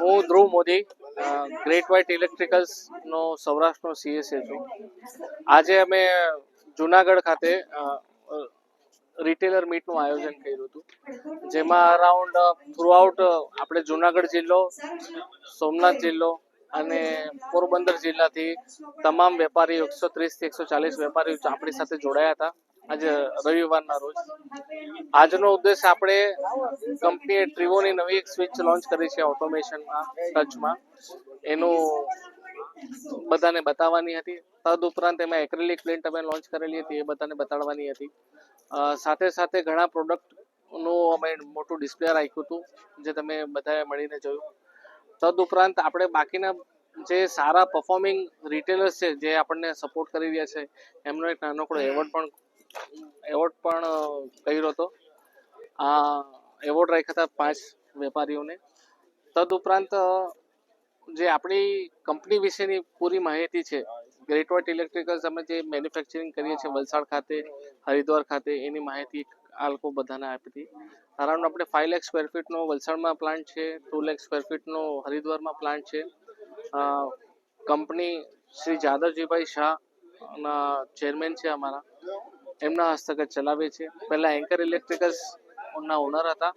હું ધ્રુવ Modi, great white ઇલેક્ટ્રિકલ્સનો સૌરાષ્ટ્રનો સીએસએ છું. આજે અમે જુનાગઢ ખાતે રિટેલર મીટનું આયોજન કર્યું હતું, જેમાં અરાઉન્ડ થ્રુઆઉટ આપણે જુનાગઢ જિલ્લો, સોમનાથ જિલ્લો અને પોરબંદર જિલ્લાથી તમામ વેપારીઓ 130 થી 140 વેપારીઓ આપણી સાથે જોડાયા હતા આજે રવિવારના રોજ. આજનો ઉદ્દેશ આપણે કંપનીએ ટ્રીવોની નવી એક સ્વિચ લોન્ચ કરી છે ઓટોમેશનમાં, ટચમાં. એનું બધાને બતાવવાની હતી. તદ ઉપરાંત એમાં એક્રેલિક પ્રિન્ટ અમે લોન્ચ કરેલી હતી, એ બધાને બતાડવાની હતી. સાથે સાથે ઘણા પ્રોડક્ટનું અમે મોટું ડિસ્પ્લે રાખ્યું હતું, જે તમે બધાએ મળીને જોયું. તદ ઉપરાંત આપણે બાકીના જે સારા પરફોર્મિંગ રિટેલર્સ છે, જે આપણને સપોર્ટ કરી રહ્યા છે, એમનો એક નાનકડો એવોર્ડ પણ કર્યો હતો. આ એવોર્ડ રાખ્યા હતા 5 વેપારીઓને. તદ ઉપરાંત જે આપણી કંપની વિશેની પૂરી માહિતી છે, ગ્રેટ વ્હાઇટ ઇલેક્ટ્રિકલ્સ અમે જે મેન્યુફેક્ચરિંગ કરીએ છીએ વલસાડ ખાતે, હરિદ્વાર ખાતે, એની માહિતી આ લોકો બધાને આપી હતી. અરાઉન્ડ આપણે 5 લાખ સ્ક્વેર ફીટનો વલસાડમાં પ્લાન્ટ છે, 2 લાખ સ્ક્વેર ફીટનો હરિદ્વારમાં પ્લાન્ટ છે. કંપની શ્રી જાદવજીભાઈ શાહના ચેરમેન છે અમારા, એમના હસ્તગત ચલાવીએ છીએ. પહેલાં એન્કર ઇલેક્ટ્રિકલ્સના ઓનર હતા.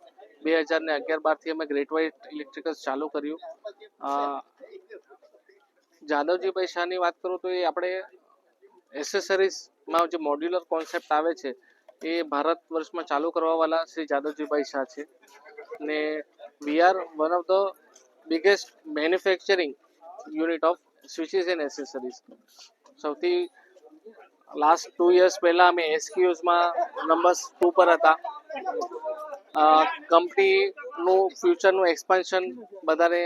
2011-12થી અમે ગ્રેટ વ્હાઇટ ઇલેક્ટ્રિકલ્સ ચાલુ કર્યું. જાદવજીભાઈ શાહની વાત કરું તો એ આપણે એસેસરીઝમાં જે મોડ્યુલર કોન્સેપ્ટ આવે છે, એ ભારત વર્ષમાં ચાલુ કરવાવાળા શ્રી જાદવજીભાઈ શાહ છે. ને we are one of the biggest manufacturing unit of switches and accessories. સૌથી લાસ્ટ 2 years પહેલાં અમે એસક્યુઝમાં નંબર 2 પર હતા. કંપનીનું ફ્યુચરનું એક્સપાન્શન બધાને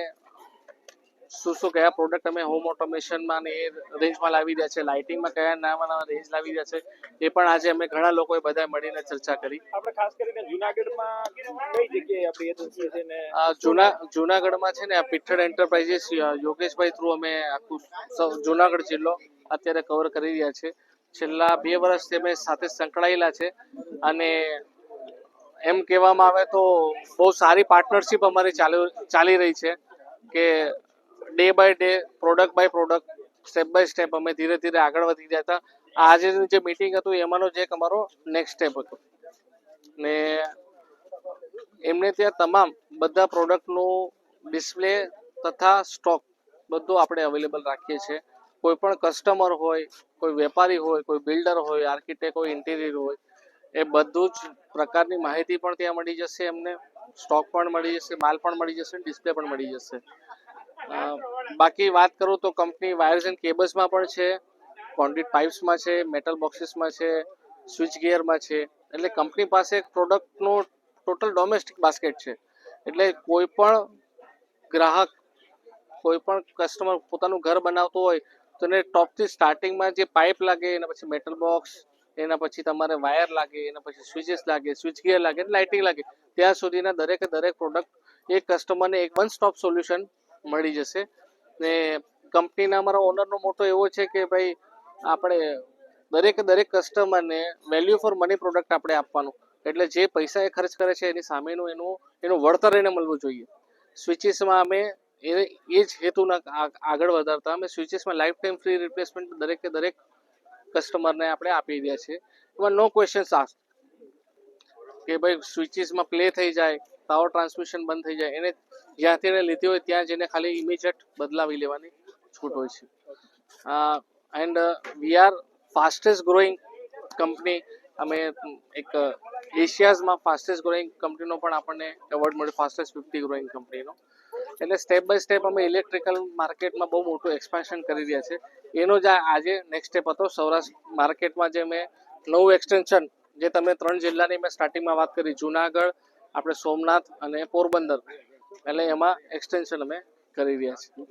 શું કયા પ્રોડક્ટ અમે હોમ ઓટોમેશનમાં ને એ રેન્જમાં લાવી રહ્યા છે, લાઇટિંગમાં કયા નવા રેન્જ લાવી રહ્યા છે, એ પણ આજે અમે ઘણા લોકોએ બધા મળીને ચર્ચા કરી. આપણે ખાસ કરીને જુનાગઢમાં કઈ જગ્યાએ આપણી એજન્સી છે ને જુનાગઢમાં છે ને આ પિઠ્ઠડ એન્ટરપ્રાઇઝીસ યોગેશભાઈ થ્રુ અમે આખું જુનાગઢ જિલ્લો અત્યારે કવર કરી રહ્યા છે. છેલ્લા 2 વર્ષથી અમે સાથે સંકળાયેલા છે અને એમ કહેવામાં આવે તો બહુ સારી પાર્ટનરશિપ અમારી ચાલી રહી છે કે day by day, product by product, step by step અમે ધીરે ધીરે આગળ વધી ગયા હતા. આજની જે મીટિંગ હતું એમાંનો જ એક અમારો નેક્સ્ટ સ્ટેપ હતો. ને એમને ત્યાં તમામ બધા પ્રોડક્ટનું ડિસ્પ્લે તથા સ્ટોક બધું આપણે અવેલેબલ રાખીએ છીએ. કોઈ પણ કસ્ટમર હોય, કોઈ વેપારી હોય, કોઈ બિલ્ડર હોય, આર્કિટેક્ટ હોય, ઇન્ટિરિયર હોય, એ બધું જ પ્રકારની માહિતી પણ ત્યાં મળી જશે એમને. સ્ટોક પણ મળી જશે, માલ પણ મળી જશે, ડિસ્પ્લે પણ મળી જશે. બાકી વાત કરું તો કંપની વાયર્સ એન્ડ કેબલ્સમાં પણ છે, કોન્ક્રીટ પાઇપ્સમાં છે, મેટલ બોક્સીસમાં છે, સ્વિચ ગિયરમાં છે. એટલે કંપની પાસે પ્રોડક્ટનું ટોટલ ડોમેસ્ટિક બાસ્કેટ છે. એટલે કોઈ પણ ગ્રાહક, કોઈ પણ કસ્ટમર પોતાનું ઘર બનાવતું હોય તો એને ટોપથી સ્ટાર્ટિંગમાં જે પાઇપ લાગે, એના પછી મેટલ બોક્સ, એના પછી તમારે વાયર લાગે, એના પછી સ્વિચેસ લાગે, સ્વિચ ગિયર લાગે, લાઇટિંગ લાગે, ત્યાં સુધીના દરેકે દરેક પ્રોડક્ટ એક કસ્ટમરને એક વન સ્ટોપ સોલ્યુશન મળી જશે. ને કંપનીના અમારા ઓનરનો મોટો એવો છે કે ભાઈ આપણે દરેક કસ્ટમરને વેલ્યુ ફોર મની પ્રોડક્ટ આપણે આપવાનું. એટલે જે પૈસા એ ખર્ચ કરે છે એની સામેનું એનું વળતર એને મળવું જોઈએ. સ્વિચીસમાં અમે એ જ હેતુના આગળ વધારતા અમે સ્વિચીસમાં લાઈફ ટાઈમ ફ્રી રિપ્લેસમેન્ટ દરેકે દરેક કસ્ટમરને આપણે આપી રહ્યા છીએ. એમાં નો ક્વેશ્ચન્સ આસ્ક કે ભાઈ સ્વિચીસમાં પ્લે થઈ જાય, પાવર ટ્રાન્સમિશન બંધ થઈ જાય, એને જ્યાંથી એને લીધી હોય ત્યાં જઈને ખાલી ઇમિડિયેટ બદલાવી લેવાની છૂટ હોય છે. And we are fastest growing company. અમે એક એશિયાઝમાં ફાસ્ટેસ્ટ ગ્રોઈંગ કંપનીનો પણ આપણને એવોર્ડ મળ્યો, ફાસ્ટેસ્ટ 50 ગ્રોઈંગ કંપનીનો. એટલે સ્ટેપ બાય સ્ટેપ અમે ઇલેક્ટ્રિકલ માર્કેટમાં બહુ મોટું એક્સપાન્શન કરી રહ્યા છે. એનો જ આજે નેક્સ્ટ સ્ટેપ હતો. સૌરાષ્ટ્ર માર્કેટમાં જે મેં નવું એક્સટેન્શન, જે તમે 3 જિલ્લાની મેં સ્ટાર્ટિંગમાં વાત કરી, જુનાગઢ, આપણે સોમનાથ અને પોરબંદર, એટલે એમાં એક્સટેન્શન અમે કરી રહ્યા છીએ.